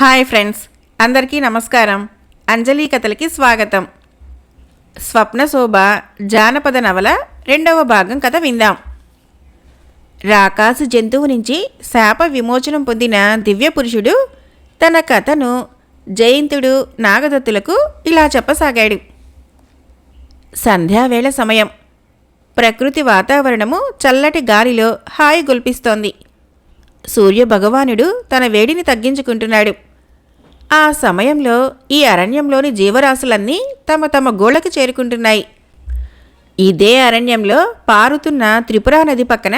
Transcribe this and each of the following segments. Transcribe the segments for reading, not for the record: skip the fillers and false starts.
Hi friends, అందరికీ నమస్కారం. అంజలి కథలకి స్వాగతం. స్వప్నశోభ జానపద నవల 2వ భాగం కథ విందాం. రాకాసు జంతువు నుంచి శాప విమోచనం పొందిన దివ్య పురుషుడు తన కథను జయంతుడు నాగదత్తులకు ఇలా చెప్పసాగాడు. సంధ్యావేళ సమయం. ప్రకృతి వాతావరణము చల్లటి గాలిలో హాయి గొల్పిస్తోంది. సూర్యభగవానుడు తన వేడిని తగ్గించుకుంటున్నాడు. ఆ సమయంలో ఈ అరణ్యంలోని జీవరాశులన్నీ తమ తమ గోళ్ళకి చేరుకుంటున్నాయి. ఇదే అరణ్యంలో పారుతున్న త్రిపురా నది పక్కన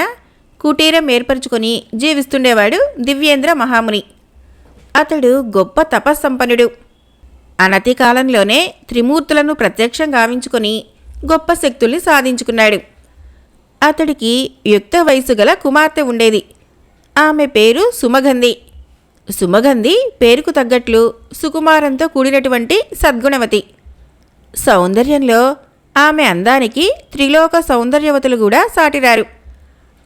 కుటీరం ఏర్పరచుకొని జీవిస్తుండేవాడు దివ్యేంద్ర మహాముని. అతడు గొప్ప తపస్సంపన్నుడు. అనతి కాలంలోనే త్రిమూర్తులను ప్రత్యక్షం గావించుకొని గొప్ప శక్తుల్ని సాధించుకున్నాడు. అతడికి యుక్త వయసు గల కుమార్తె ఉండేది. ఆమె పేరు సుమగంధి. సుమగంధి పేరుకు తగ్గట్లు సుకుమారంతో కూడినటువంటి సద్గుణవతి. సౌందర్యంలో ఆమె అందానికి త్రిలోక సౌందర్యవతులు కూడా సాటిరారు.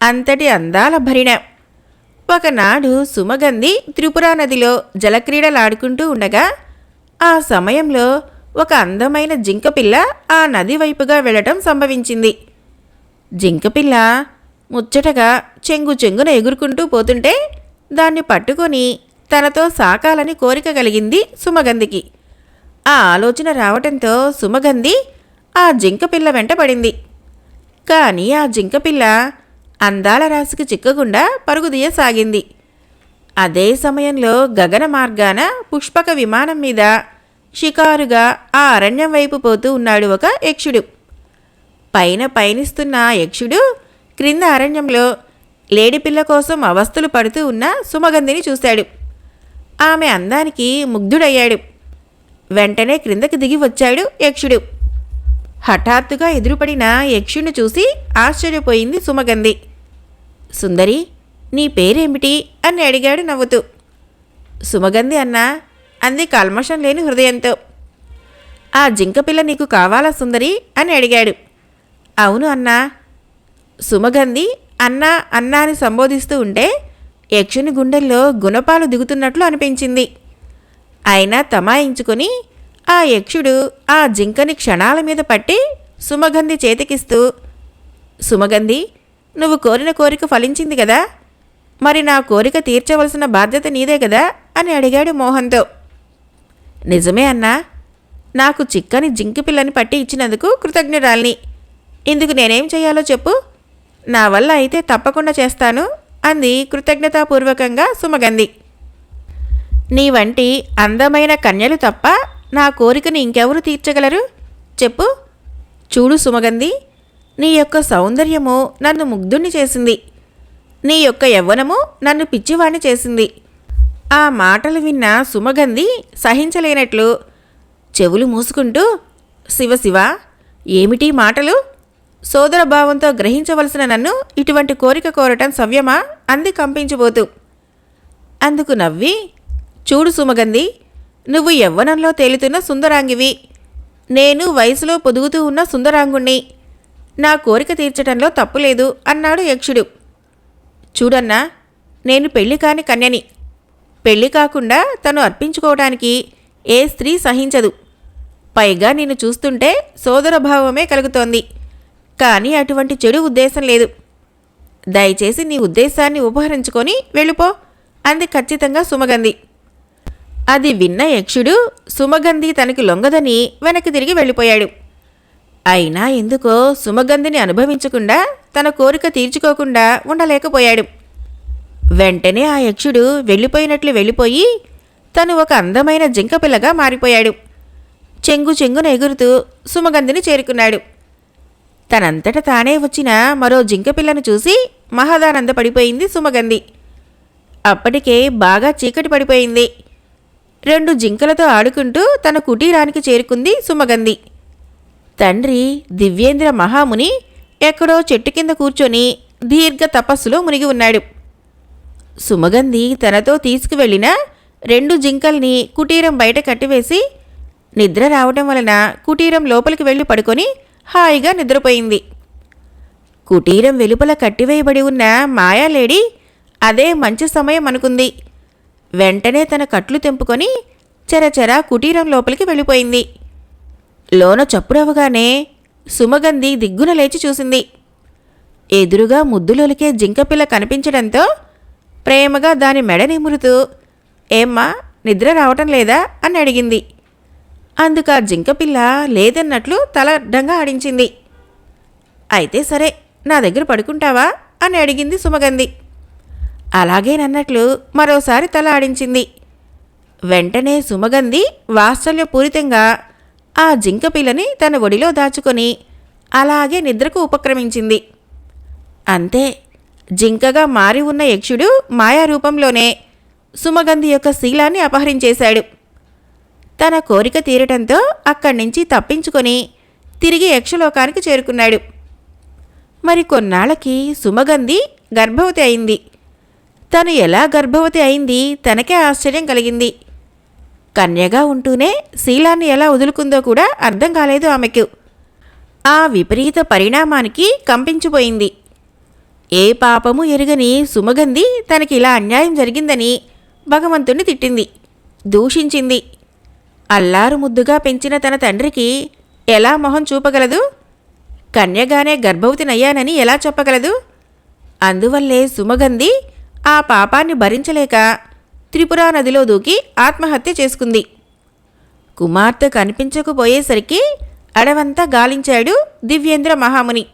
అంతటి అందాల భరిణ. ఒకనాడు సుమగంధి త్రిపురా నదిలో జలక్రీడలాడుకుంటూ ఉండగా ఆ సమయంలో ఒక అందమైన జింకపిల్ల ఆ నది వైపుగా వెళ్ళటం సంభవించింది. జింకపిల్ల ముచ్చటగా చెంగున ఎగురుకుంటూ పోతుంటే దాన్ని పట్టుకొని తనతో సాకాలని కోరిక కలిగింది సుమగంధికి. ఆ ఆలోచన రావటంతో సుమగంధి ఆ జింకపిల్ల వెంట పడింది. కానీ ఆ జింకపిల్ల అందాల రాశికి చిక్కకుండా పరుగుదీయసాగింది. అదే సమయంలో గగన మార్గాన పుష్పక విమానం మీద షికారుగా ఆ అరణ్యం వైపు పోతూ ఉన్నాడు ఒక యక్షుడు. పైన పయనిస్తున్న ఆ యక్షుడు క్రింద అరణ్యంలో లేడిపిల్ల కోసం అవస్థలు పడుతూ ఉన్న సుమగంధిని చూశాడు. ఆమె అందానికి ముగ్ధుడయ్యాడు. వెంటనే క్రిందకి దిగి వచ్చాడు యక్షుడు. హఠాత్తుగా ఎదురుపడిన యక్షుడిని చూసి ఆశ్చర్యపోయింది సుమగంధి. సుందరి, నీ పేరేమిటి అని అడిగాడు నవ్వుతూ. సుమగంధి అన్నా అంది కల్మషం లేని హృదయంతో. ఆ జింకపిల్ల నీకు కావాలా సుందరి అని అడిగాడు. అవును అన్నా. సుమగంధి అన్నా అన్నా అని సంబోధిస్తూ ఉంటే యక్షుని గుండెల్లో గుణపాలు దిగుతున్నట్లు అనిపించింది. అయినా తమాయించుకొని ఆ యక్షుడు ఆ జింకని క్షణాల మీద పట్టి సుమగంధి చేతికిస్తూ, సుమగంధి, నువ్వు కోరిన కోరిక ఫలించింది కదా, మరి నా కోరిక తీర్చవలసిన బాధ్యత నీదే కదా అని అడిగాడు మోహంతో. నిజమే అన్నా. నాకు చిక్కని జింకపిల్లని పట్టి ఇచ్చినందుకు కృతజ్ఞురాల్ని. ఇందుకు నేనేం చేయాలో చెప్పు. నా వల్ల అయితే తప్పకుండా చేస్తాను అంది కృతజ్ఞతాపూర్వకంగా సుమగంధి. నీ వంటి అందమైన కన్యలు తప్ప నా కోరికని ఇంకెవరు తీర్చగలరు చెప్పు. చూడు సుమగంధి, నీ యొక్క సౌందర్యము నన్ను ముగ్ధుణ్ణి చేసింది. నీ యొక్క యవ్వనము నన్ను పిచ్చివాణ్ణి చేసింది. ఆ మాటలు విన్న సుమగంధి సహించలేనట్లు చెవులు మూసుకుంటూ, శివ శివ, ఏమిటి మాటలు? సోదరభావంతో గ్రహించవలసిన నన్ను ఇటువంటి కోరిక కోరటం సవ్యమా అంది కంపించిపోతూ. అందుకు నవ్వి, చూడు సుమగంధి, నువ్వు యవ్వనంలో తేలుతున్న సుందరాంగివి. నేను వయసులో పొదుగుతూ ఉన్న సుందరాంగుణ్ణి. నా కోరిక తీర్చటంలో తప్పులేదు అన్నాడు యక్షుడు. చూడన్నా, నేను పెళ్లి కాని కన్యని. పెళ్లి కాకుండా తను అర్పించుకోవడానికి ఏ స్త్రీ సహించదు. పైగా నిన్ను చూస్తుంటే సోదరభావమే కలుగుతోంది. కానీ అటువంటి చెడు ఉద్దేశం లేదు. దయచేసి నీ ఉద్దేశాన్ని ఉపహరించుకొని వెళ్ళిపో అంది ఖచ్చితంగా సుమగంధి. అది విన్న యక్షుడు సుమగంధి తనకి లొంగదని వెనక్కి తిరిగి వెళ్ళిపోయాడు. అయినా ఎందుకో సుమగంధిని అనుభవించకుండా తన కోరిక తీర్చుకోకుండా ఉండలేకపోయాడు. వెంటనే ఆ యక్షుడు వెళ్ళిపోయి తను ఒక అందమైన జింకపిల్లగా మారిపోయాడు. చెంగున ఎగురుతూ సుమగంధిని చేరుకున్నాడు. తనంతట తానే వచ్చిన మరో జింకపిల్లను చూసి మహదానందపడిపోయింది సుమగంధి. అప్పటికే బాగా చీకటి పడిపోయింది. 2 జింకలతో ఆడుకుంటూ తన కుటీరానికి చేరుకుంది సుమగంధి. తండ్రి దివ్యేంద్ర మహాముని ఎక్కడో చెట్టు కింద కూర్చొని దీర్ఘ తపస్సులో మునిగి ఉన్నాడు. సుమగంధి తనతో తీసుకువెళ్ళిన 2 జింకల్ని కుటీరం బయట కట్టివేసి నిద్ర రావటం వలన కుటీరం లోపలికి వెళ్ళి పడుకొని హాయిగా నిద్రపోయింది. కుటీరం వెలుపల కట్టివేయబడి ఉన్న మాయాలేడి అదే మంచి సమయం అనుకుంది. వెంటనే తన కట్లు తెంపుకొని చెరచెర కుటీరం లోపలికి వెళ్ళిపోయింది. లోన చప్పుడవగానే సుమగంధి దిగ్గున లేచి చూసింది. ఎదురుగా ముద్దులొలికే జింకపిల్ల కనిపించడంతో ప్రేమగా దాని మెడ నిమురుతూ, ఏమ్మా, నిద్ర రావటం లేదా అని అడిగింది. అందుకు ఆ జింకపిల్ల లేదన్నట్లు తల అడ్డంగా ఆడించింది. అయితే సరే, నా దగ్గర పడుకుంటావా అని అడిగింది సుమగంధి. అలాగేనన్నట్లు మరోసారి తల ఆడించింది. వెంటనే సుమగంధి వాత్సల్యపూరితంగా ఆ జింకపిల్లని తన ఒడిలో దాచుకొని అలాగే నిద్రకు ఉపక్రమించింది. అంతే, జింకగా మారి ఉన్న యక్షుడు మాయారూపంలోనే సుమగంధి యొక్క శీలాన్ని అపహరించేశాడు. తన కోరిక తీరటంతో అక్కడ్నుంచి తప్పించుకొని తిరిగి యక్షలోకానికి చేరుకున్నాడు. మరి కొన్నాళ్ళకి సుమగంధి గర్భవతి అయింది. తను ఎలా గర్భవతి అయింది తనకే ఆశ్చర్యం కలిగింది. కన్యగా ఉంటూనే శీలాన్ని ఎలా వదులుకుందో కూడా అర్థం కాలేదు ఆమెకు. ఆ విపరీత పరిణామానికి కంపించిపోయింది. ఏ పాపము ఎరుగని సుమగంధి తనకిలా అన్యాయం జరిగిందని భగవంతుణ్ణి తిట్టింది, దూషించింది. అల్లారు ముద్దుగా పెంచిన తన తండ్రికి ఎలా మొహం చూపగలదు? కన్యగానే గర్భవతినయ్యానని ఎలా చెప్పగలదు? అందువల్లే సుమగంధి ఆ పాపాన్ని భరించలేక త్రిపురా నదిలో దూకి ఆత్మహత్య చేసుకుంది. కుమార్తె కనిపించకపోయేసరికి అడవంతా గాలించాడు దివ్యేంద్ర మహాముని.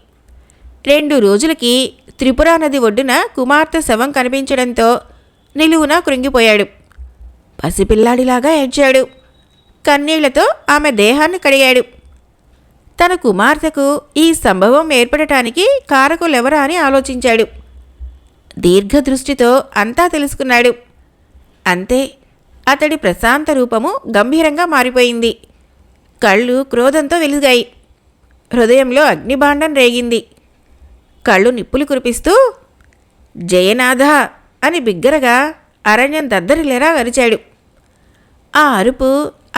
2 రోజులకి త్రిపురా నది ఒడ్డున కుమార్తె శవం కనిపించడంతో నిలువునా కృంగిపోయాడు. పసిపిల్లాడిలాగా ఏడ్చాడు. కన్నీళ్లతో ఆమె దేహాన్ని కడిగాడు. తన కుమార్తెకు ఈ సంభవం ఏర్పడటానికి కారకులెవరా అని ఆలోచించాడు. దీర్ఘదృష్టితో అంతా తెలుసుకున్నాడు. అంతే, అతడి ప్రశాంత రూపము గంభీరంగా మారిపోయింది. కళ్ళు క్రోధంతో వెలిగాయి. హృదయంలో అగ్నిబాండం రేగింది. కళ్ళు నిప్పులు కురిపిస్తూ, జయనాథ అని బిగ్గరగా అరణ్యం దద్దరిల్లేలా అరిచాడు. ఆ అరుపు,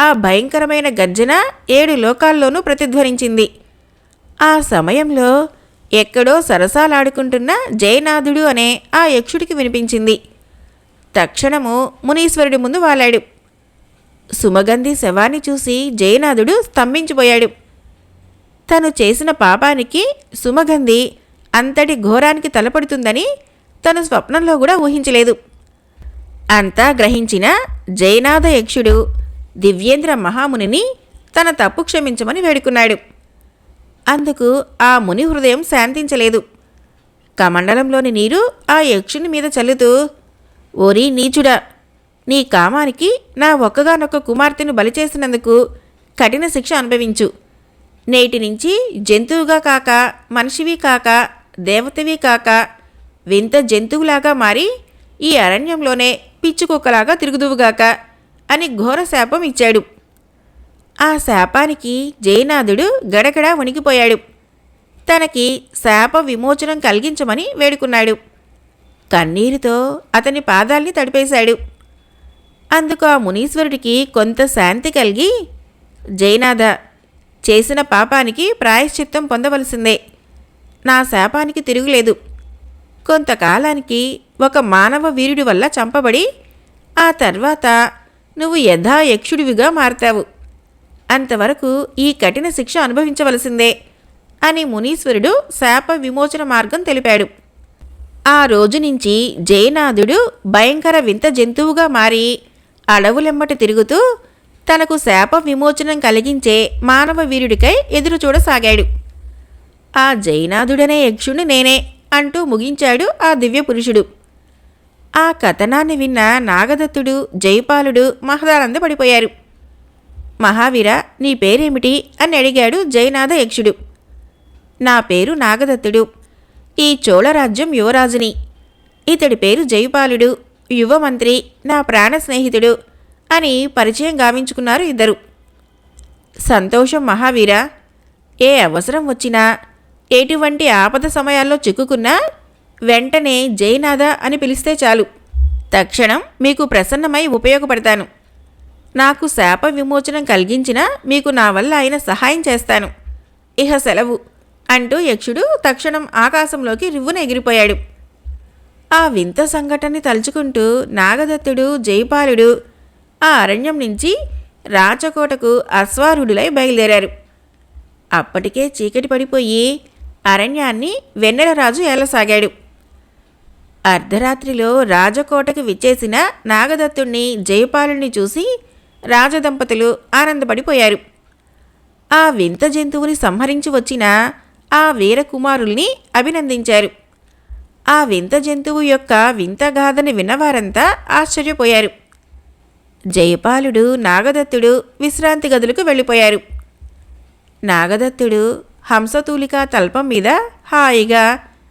ఆ భయంకరమైన గర్జన 7 లోకాల్లోనూ ప్రతిధ్వనించింది. ఆ సమయంలో ఎక్కడో సరసాలాడుకుంటున్న జయనాథుడు అనే ఆ యక్షుడికి వినిపించింది. తక్షణము మునీశ్వరుడి ముందు వాలాడు. సుమగంధి శవాన్ని చూసి జయనాథుడు స్తంభించిపోయాడు. తను చేసిన పాపానికి సుమగంధి అంతటి ఘోరానికి తలపడుతుందని తను స్వప్నంలో కూడా ఊహించలేదు. అంతా గ్రహించిన జయనాథ యక్షుడు దివ్యేంద్ర మహామునిని తన తప్పు క్షమించమని వేడుకున్నాడు. అందుకు ఆ ముని హృదయం శాంతించలేదు. కమండలంలోని నీరు ఆ యక్షుని మీద చల్లుతూ, ఓరి నీచుడా, నీ కామానికి నా ఒక్కగానొక్క కుమార్తెను బలి చేసినందుకు కఠిన శిక్ష అనుభవించు. నేటి నుంచి జంతువుగా కాక, మనిషివి కాక, దేవతవి కాక, వింత జంతువులాగా మారి ఈ అరణ్యంలోనే పిచ్చుకుక్కలాగా తిరుగుదువుగాక అని ఘోర శాపం ఇచ్చాడు. ఆ శాపానికి జయనాథుడు గడగడా వణికిపోయాడు. తనకి శాప విమోచనం కలిగించమని వేడుకున్నాడు. కన్నీరుతో అతని పాదాల్ని తడిపేశాడు. అందుకు ఆ మునీశ్వరుడికి కొంత శాంతి కలిగి, జయనాథ, చేసిన పాపానికి ప్రాయశ్చిత్తం పొందవలసిందే. నా శాపానికి తిరుగులేదు. కొంతకాలానికి ఒక మానవ వీరుడి వల్ల చంపబడి ఆ తర్వాత నువ్వు యక్షుడివిగా మారతావు. అంతవరకు ఈ కఠిన శిక్ష అనుభవించవలసిందే అని మునీశ్వరుడు శాప విమోచన మార్గం తెలిపాడు. ఆ రోజు నుంచి జయనాథుడు భయంకర వింత జంతువుగా మారి అడవులెమ్మటి తిరుగుతూ తనకు శాప విమోచనం కలిగించే మానవ వీరుడికై ఎదురు చూడసాగాడు. ఆ జయనాథుడనే యక్షుడు నేనే అంటూ ముగించాడు ఆ దివ్య పురుషుడు. ఆ కథనాన్ని విన్న నాగదత్తుడు, జయపాలుడు మహదానందపడిపోయారు. మహావీర, నీ పేరేమిటి అని అడిగాడు జయనాథ యక్షుడు. నా పేరు నాగదత్తుడు. ఈ చోళరాజ్యం యువరాజుని. ఇతడి పేరు జయపాలుడు, యువమంత్రి, నా ప్రాణ స్నేహితుడు అని పరిచయం గావించుకున్నారు ఇద్దరు. సంతోషం మహావీర. ఏ అవసరం వచ్చినా, ఎటువంటి ఆపద సమయాల్లో చిక్కుకున్నా వెంటనే జయనాథ అని పిలిస్తే చాలు. తక్షణం మీకు ప్రసన్నమై ఉపయోగపడతాను. నాకు శాప విమోచనం కలిగించినా మీకు నా వల్ల అయిన సహాయం చేస్తాను. ఇహ సెలవు అంటూ యక్షుడు తక్షణం ఆకాశంలోకి రివ్వున ఎగిరిపోయాడు. ఆ వింత సంఘటనని తలుచుకుంటూ నాగదత్తుడు, జైపాలుడు ఆ అరణ్యం నుంచి రాచకోటకు అశ్వారూఢులై బయలుదేరారు. అప్పటికే చీకటి పడిపోయి అరణ్యాన్ని వెన్నెలరాజు ఏలసాగాడు. అర్ధరాత్రిలో రాజకోటకు విచ్చేసిన నాగదత్తుణ్ణి, జైపాలుణ్ణి చూసి రాజదంపతులు ఆనందపడిపోయారు. ఆ వింత జంతువుని సంహరించి వచ్చిన ఆ వీరకుమారుల్ని అభినందించారు. ఆ వింత జంతువు యొక్క వింత గాథని విన్నవారంతా ఆశ్చర్యపోయారు. జైపాలుడు, నాగదత్తుడు విశ్రాంతి గదులకు వెళ్ళిపోయారు. నాగదత్తుడు హంసతూలికా తల్పం మీద హాయిగా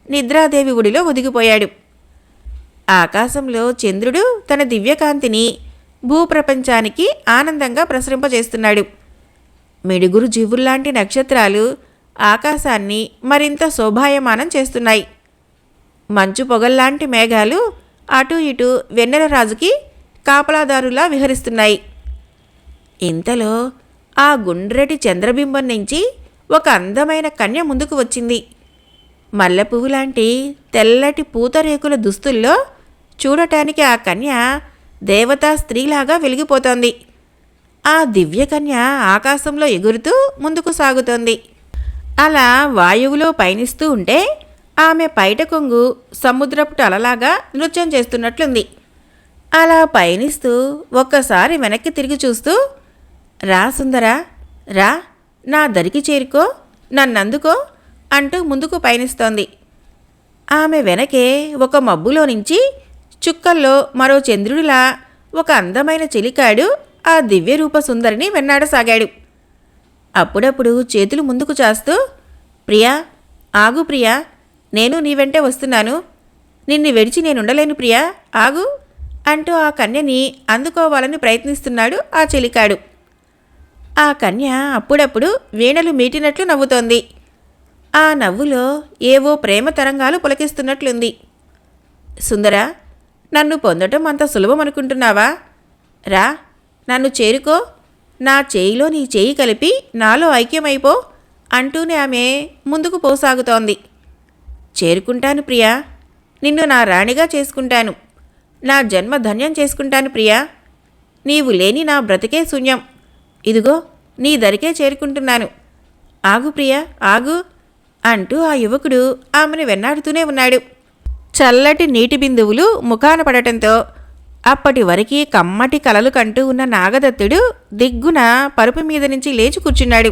నిద్రాదేవి ఒడిలో ఒదిగిపోయాడు. ఆకాశంలో చంద్రుడు తన దివ్యకాంతిని భూప్రపంచానికి ఆనందంగా ప్రసరింపజేస్తున్నాడు. మిడుగురు జీవుల్లాంటి నక్షత్రాలు ఆకాశాన్ని మరింత శోభాయమానం చేస్తున్నాయి. మంచు పొగల్లాంటి మేఘాలు అటూ ఇటూ వెన్నెలరాజుకి కాపలాదారులా విహరిస్తున్నాయి. ఇంతలో ఆ గుండ్రటి చంద్రబింబం నుంచి ఒక అందమైన కన్య ముందుకు వచ్చింది. మల్లెపువ్వు లాంటి తెల్లటి పూతరేకుల దుస్తుల్లో చూడటానికి ఆ కన్య దేవతా స్త్రీలాగా వెలిగిపోతోంది. ఆ దివ్యకన్య ఆకాశంలో ఎగురుతూ ముందుకు సాగుతోంది. అలా వాయువులో పయనిస్తూ ఉంటే ఆమె పైట కొంగు సముద్రపు అలలాగా నృత్యం చేస్తున్నట్లుంది. అలా పయనిస్తూ ఒక్కసారి వెనక్కి తిరిగి చూస్తూ, రా సుందరా, రా, నా దరికి చేరుకో, నన్నందుకో అంటూ ముందుకు పయనిస్తోంది. ఆమె వెనకే ఒక మబ్బులో నుంచి చుక్కల్లో మరో చంద్రుడిలా ఒక అందమైన చెలికాడు ఆ దివ్యరూప సుందరిని వెన్నాడసాగాడు. అప్పుడప్పుడు చేతులు ముందుకు చాస్తూ, ప్రియా, ఆగు ప్రియా, నేను నీ వెంటే వస్తున్నాను, నిన్ను విడిచి నేనుండలేను ప్రియా, ఆగు అంటూ ఆ కన్యని అందుకోవాలని ప్రయత్నిస్తున్నాడు ఆ చెలికాడు. ఆ కన్య అప్పుడప్పుడు వీణలు మీటినట్లు నవ్వుతోంది. ఆ నవ్వులో ఏవో ప్రేమ తరంగాలు పులకిస్తున్నట్లుంది. సుందరా, నన్ను పొందటం అంత సులభం అనుకుంటున్నావా? రా, నన్ను చేరుకో, నా చేయిలో నీ చేయి కలిపి నాలో ఐక్యమైపో అంటూనే ఆమె ముందుకు పోసాగుతోంది. చేరుకుంటాను ప్రియా, నిన్ను నా రాణిగా చేసుకుంటాను, నా జన్మ ధన్యం చేసుకుంటాను ప్రియా, నీవు లేని నా బ్రతికే శూన్యం, ఇదిగో నీ దరికే చేరుకుంటున్నాను, ఆగు ప్రియా, ఆగు అంటూ ఆ యువకుడు ఆమెను వెన్నాడుతూనే ఉన్నాడు. చల్లటి నీటి బిందువులు ముఖాన పడటంతో అప్పటి వరకు కమ్మటి కలలు కంటూ ఉన్న నాగదత్తుడు దిగ్గున పరుపు మీద నుంచి లేచి కూర్చున్నాడు.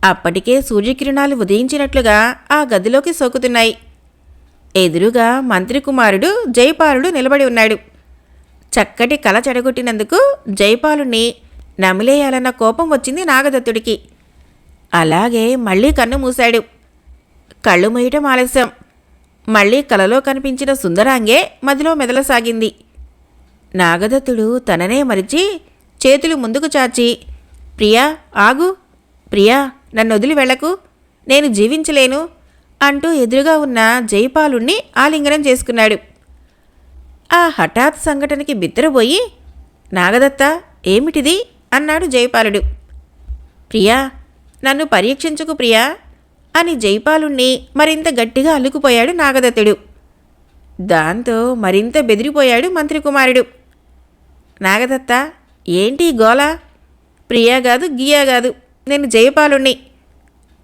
అప్పటికే సూర్యకిరణాలు ఉదయించినట్లుగా ఆ గదిలోకి సోకుతున్నాయి. ఎదురుగా మంత్రి కుమారుడు జైపాలుడు నిలబడి ఉన్నాడు. చక్కటి కల చెడగొట్టినందుకు జైపాలుణ్ణి నమిలేయాలన్న కోపం వచ్చింది నాగదత్తుడికి. అలాగే మళ్ళీ కన్ను మూశాడు. కళ్ళు మూయటం ఆలస్యం. మళ్ళీ కలలో కనిపించిన సుందరాంగే మదిలో మెదలసాగింది. నాగదత్తుడు తననే మరిచి చేతులు ముందుకు చాచి, ప్రియా, ఆగు, ప్రియా, నన్ను వదిలి వెళ్ళకు, నేను జీవించలేను అంటూ ఎదురుగా ఉన్న జైపాలుణ్ణి ఆలింగనం చేసుకున్నాడు. ఆ హఠాత్ సంఘటనకి బిత్తరపోయి, నాగదత్త, ఏమిటిది అన్నాడు జైపాలుడు. ప్రియా, నన్ను పరీక్షించుకు ప్రియా అని జైపాలుణ్ణి మరింత గట్టిగా అల్లుకుపోయాడు నాగదత్తుడు. దాంతో మరింత బెదిరిపోయాడు మంత్రి కుమారుడు. నాగదత్త, ఏంటి గోల? ప్రియా కాదు, గియా కాదు, నేను జైపాలుణ్ణి,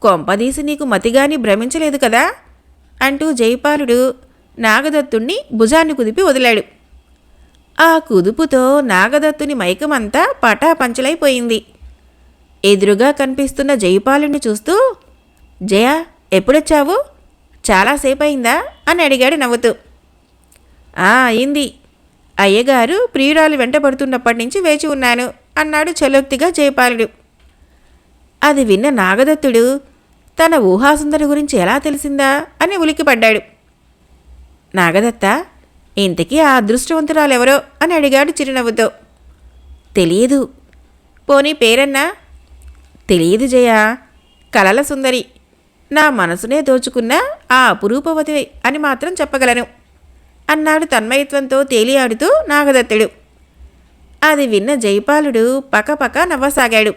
కొంపదీసి నీకు మతిగాని భ్రమించలేదు కదా అంటూ జైపాలుడు నాగదత్తుణ్ణి భుజాన్ని కుదిపి వదిలాడు. ఆ కుదుపుతో నాగదత్తుని మైకమంతా పటాపంచలైపోయింది. ఎదురుగా కనిపిస్తున్న జైపాలుణ్ణి చూస్తూ, జయ, ఎప్పుడొచ్చావు? చాలాసేపయిందా అని అడిగాడు నవ్వుతూ. అయింది, అయ్యగారు ప్రియురాలు వెంటబడుతున్నప్పటి నుంచి వేచి ఉన్నాను అన్నాడు చలోక్తిగా జైపాలుడు. అది విన్న నాగదత్తుడు తన ఊహాసుందరి గురించి ఎలా తెలిసిందా అని ఉలిక్కిపడ్డాడు. నాగదత్త, ఇంతకీ ఆ అదృష్టవంతురాలెవరో అని అడిగాడు చిరునవ్వుతో. తెలియదు. పోనీ పేరన్నా? తెలియదు జయ, కలల సుందరి, నా మనసునే దోచుకున్న ఆ అపురూపవతి అని మాత్రం చెప్పగలను అన్నాడు తన్మయత్వంతో తేలియాడుతూ నాగదత్తుడు. అది విన్న జైపాలుడు పకపక నవ్వసాగాడు.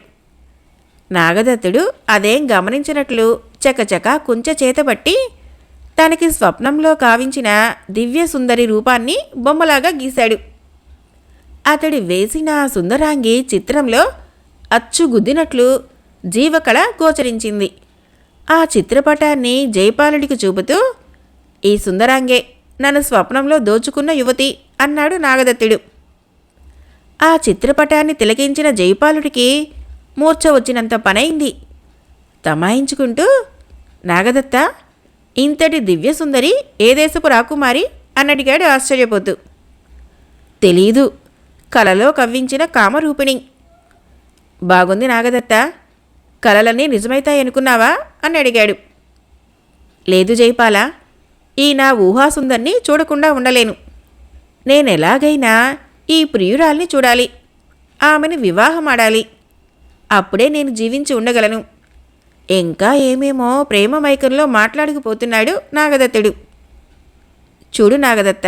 నాగదత్తుడు అదేం గమనించినట్లు చకచక కుంచె చేతబట్టి, తనకి స్వప్నంలో కావించిన దివ్య సుందరి రూపాన్ని బొమ్మలాగా గీశాడు. అతడు వేసిన ఆ సుందరాంగి చిత్రంలో అచ్చుగుద్దినట్లు జీవకళ గోచరించింది. ఆ చిత్రపటాన్ని జైపాలుడికి చూపుతూ, ఈ సుందరాంగే నన్ను స్వప్నంలో దోచుకున్న యువతి అన్నాడు నాగదత్తుడు. ఆ చిత్రపటాన్ని తిలకించిన జైపాలుడికి మూర్ఛ వచ్చినంత పనైంది. తమాయించుకుంటూ, నాగదత్త, ఇంతటి దివ్యసుందరి ఏ దేశపు రాకుమారి అన్నడిగాడు ఆశ్చర్యపోతూ. తెలీదు, కలలో కవ్వించిన కామరూపిణి. బాగుంది నాగదత్త, కలలన్నీ నిజమైతాయనుకున్నావా అని అడిగాడు. లేదు జైపాల, ఈ నా ఊహాసుందర్ని చూడకుండా ఉండలేను. నేనెలాగైనా ఈ ప్రియురాల్ని చూడాలి, ఆమెను వివాహమాడాలి. అప్పుడే నేను జీవించి ఉండగలను. ఇంకా ఏమేమో ప్రేమ మైకంలో మాట్లాడుకుపోతున్నాడు నాగదత్తుడు. చూడు నాగదత్త,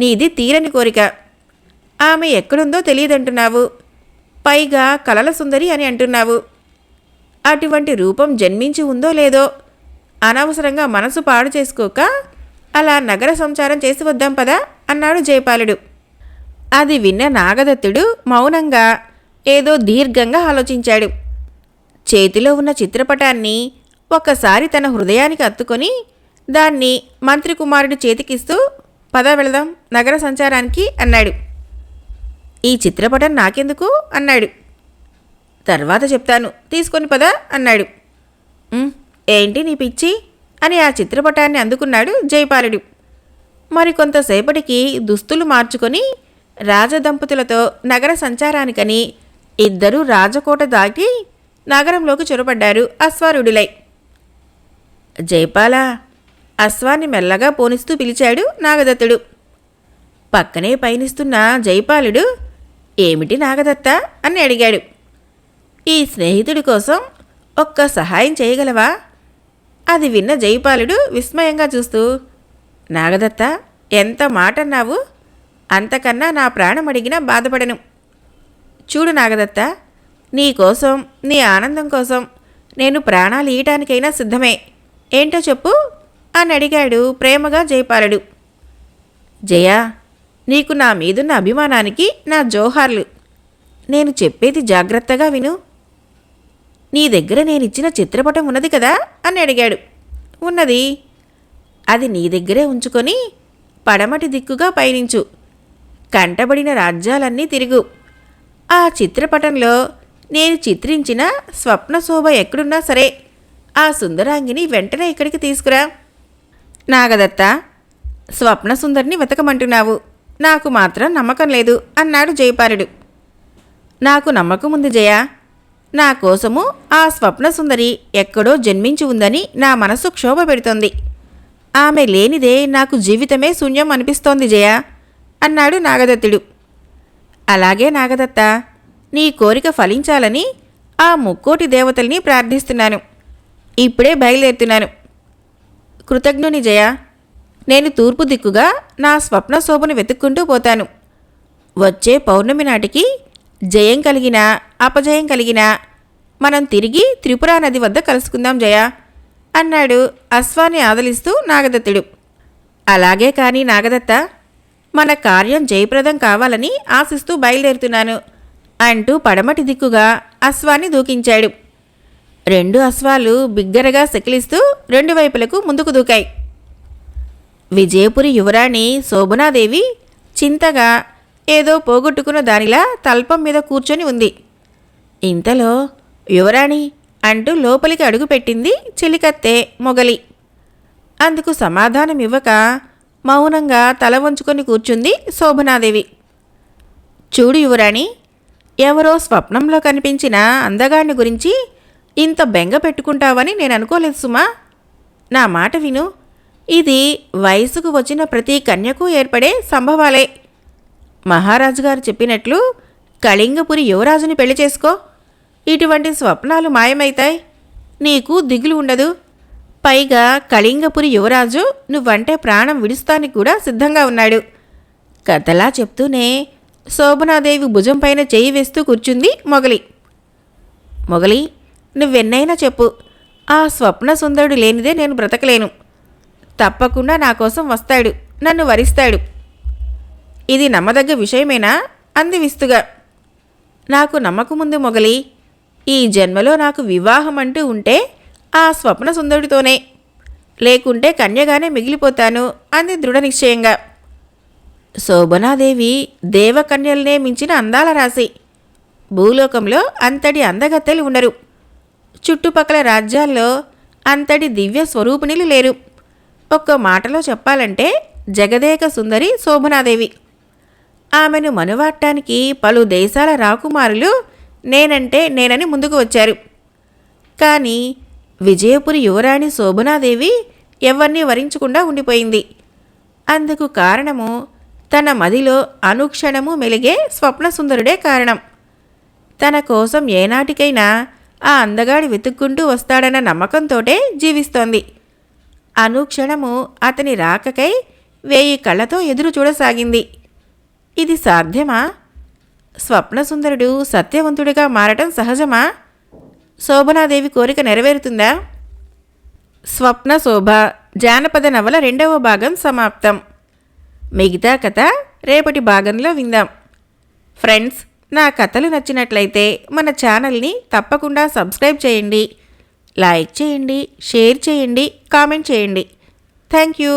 నీది తీరని కోరిక. ఆమె ఎక్కడుందో తెలియదంటున్నావు, పైగా కలల సుందరి అని అంటున్నావు. అటువంటి రూపం జన్మించి ఉందో లేదో అనవసరంగా మనసు పాడు చేసుకోక అలా నగర సంచారం చేసి వద్దాం పదా అన్నాడు జైపాలుడు. అది విన్న నాగదత్తుడు మౌనంగా ఏదో దీర్ఘంగా ఆలోచించాడు. చేతిలో ఉన్న చిత్రపటాన్ని ఒక్కసారి తన హృదయానికి అత్తుకొని దాన్ని మంత్రి కుమారుడి చేతికిస్తూ, పద వెళదాం నగర సంచారానికి అన్నాడు. ఈ చిత్రపటం నాకెందుకు అన్నాడు. తర్వాత చెప్తాను, తీసుకొని పద అన్నాడు. ఏంటి నీ పిచ్చి అని ఆ చిత్రపటాన్ని అందుకున్నాడు జైపాలుడు. మరికొంతసేపటికి దుస్తులు మార్చుకొని రాజదంపతులతో నగర సంచారానికని ఇద్దరూ రాజకోట దాటి నగరంలోకి చొరబడ్డారు అశ్వారూఢులై. జైపాల, అశ్వాన్ని మెల్లగా పోనిస్తూ పిలిచాడు నాగదత్తుడు. పక్కనే పయనిస్తున్న జైపాలుడు, ఏమిటి నాగదత్త అని అడిగాడు. ఈ స్నేహితుడి కోసం ఒక్క సహాయం చేయగలవా? అది విన్న జైపాలుడు విస్మయంగా చూస్తూ, నాగదత్త, ఎంత మాట అన్నావు? అంతకన్నా నా ప్రాణం అడిగినా బాధపడను. చూడు నాగదత్త, నీకోసం, నీ ఆనందం కోసం నేను ప్రాణాలు ఇయటానికైనా సిద్ధమే. ఏంటో చెప్పు అని అడిగాడు ప్రేమగా జైపాలుడు. జయా, నీకు నా మీదున్న అభిమానానికి నా జోహార్లు. నేను చెప్పేది జాగ్రత్తగా విను. నీ దగ్గర నేనిచ్చిన చిత్రపటం ఉన్నది కదా అని అడిగాడు. ఉన్నది. అది నీ దగ్గరే ఉంచుకొని పడమటి దిక్కుగా పయనించు. కంటబడిన రాజ్యాలన్నీ తిరుగు. ఆ చిత్రపటంలో నేను చిత్రించిన స్వప్నశోభ ఎక్కడున్నా సరే ఆ సుందరాంగిని వెంటనే ఇక్కడికి తీసుకురా. నాగదత్త, స్వప్నసుందరిని వెతకమంటున్నావు, నాకు మాత్రం నమ్మకం లేదు అన్నాడు జైపాలుడు. నాకు నమ్మకం ఉంది జయా. నా కోసము ఆ స్వప్నసుందరి ఎక్కడో జన్మించి ఉందని నా మనసు క్షోభ పెడుతోంది. ఆమె లేనిదే నాకు జీవితమే శూన్యం అనిపిస్తోంది జయా అన్నాడు నాగదత్తుడు. అలాగే నాగదత్త, నీ కోరిక ఫలించాలని ఆ ముక్కోటి దేవతల్ని ప్రార్థిస్తున్నాను. ఇప్పుడే బయలుదేరుతున్నాను. కృతజ్ఞుని జయా. నేను తూర్పు దిక్కుగా నా స్వప్న శోభను వెతుక్కుంటూ పోతాను. వచ్చే పౌర్ణమి నాటికి జయం కలిగినా అపజయం కలిగినా మనం తిరిగి త్రిపురా నది వద్ద కలుసుకుందాం జయా అన్నాడు అశ్వాన్ని ఆదలిస్తూ నాగదత్తుడు. అలాగే కానీ నాగదత్త, మన కార్యం జయప్రదం కావాలని ఆశిస్తూ బయలుదేరుతున్నాను అంటూ పడమటి దిక్కుగా అశ్వాన్ని దూకించాడు. రెండు అశ్వాలు బిగ్గరగా సెకిలిస్తూ రెండు వైపులకు ముందుకు దూకాయి. విజయపురి యువరాణి శోభనాదేవి చింతగా ఏదో పోగొట్టుకున్న దానిలా తల్పం మీద కూర్చొని ఉంది. ఇంతలో యువరాణి అంటూ లోపలికి అడుగుపెట్టింది చిలికత్తె మొగలి. అందుకు సమాధానమివ్వక మౌనంగా తల వంచుకొని కూర్చుంది శోభనాదేవి. చూడు యువరాణి, ఎవరో స్వప్నంలో కనిపించిన అందగాడిని గురించి ఇంత బెంగ పెట్టుకుంటావని నేను అనుకోలేదు సుమా. నా మాట విను. ఇది వయసుకు వచ్చిన ప్రతి కన్యకు ఏర్పడే సంభవాలే. మహారాజు గారు చెప్పినట్లు కళింగపురి యువరాజుని పెళ్లి చేసుకో. ఇటువంటి స్వప్నాలు మాయమైతాయి. నీకు దిగులు ఉండదు. పైగా కళింగపురి యువరాజు నువ్వంటే ప్రాణం విడుస్తానికి కూడా సిద్ధంగా ఉన్నాడు. కథలా చెప్తూనే శోభనాదేవి భుజం పైన చేయి వేస్తూ కూర్చుంది మొగలి. నువ్వెన్నైనా చెప్పు, ఆ స్వప్న సుందరుడు లేనిదే నేను బ్రతకలేను. తప్పకుండా నా కోసం వస్తాడు, నన్ను వరిస్తాడు. ఇది నమ్మదగ్గ విషయమేనా అంది విస్తుగా. నాకు నమ్మకముందు మొగలి. ఈ జన్మలో నాకు వివాహం అంటూ ఉంటే ఆ స్వప్న సుందరుడితోనే, లేకుంటే కన్యగానే మిగిలిపోతాను అంది దృఢ నిశ్చయంగా. శోభనాదేవి దేవకన్యలనే మించిన అందాల రాశి. భూలోకంలో అంతటి అందగత్తెలు ఉండరు. చుట్టుపక్కల రాజ్యాల్లో అంతటి దివ్య స్వరూపిణులు లేరు. ఒక్క మాటలో చెప్పాలంటే జగదేక సుందరి శోభనాదేవి. ఆమెను మనువాట్టానికి పలు దేశాల రాకుమారులు నేనని ముందుకు వచ్చారు. కానీ విజయపురి యువరాణి శోభనాదేవి ఎవరినీ వరించకుండా ఉండిపోయింది. అందుకు కారణము తన మదిలో అనుక్షణము మెలిగే స్వప్నసుందరుడే కారణం. తన కోసం ఏనాటికైనా ఆ అందగాడి వెతుక్కుంటూ వస్తాడన్న నమ్మకంతోటే జీవిస్తోంది. అనుక్షణము అతని రాకకై 1000 కళ్ళతో ఎదురు చూడసాగింది. ఇది సాధ్యమా? స్వప్నసుందరుడు సత్యవంతుడిగా మారటం సహజమా? శోభనాదేవి కోరిక నెరవేరుతుందా? స్వప్న శోభ జానపద నవల 2వ భాగం సమాప్తం. మిగతా కథ రేపటి భాగంలో విందాం. ఫ్రెండ్స్, నా కథలు నచ్చినట్లయితే మన ఛానల్ని తప్పకుండా సబ్స్క్రైబ్ చేయండి, లైక్ చేయండి, షేర్ చేయండి, కామెంట్ చేయండి. Thank you.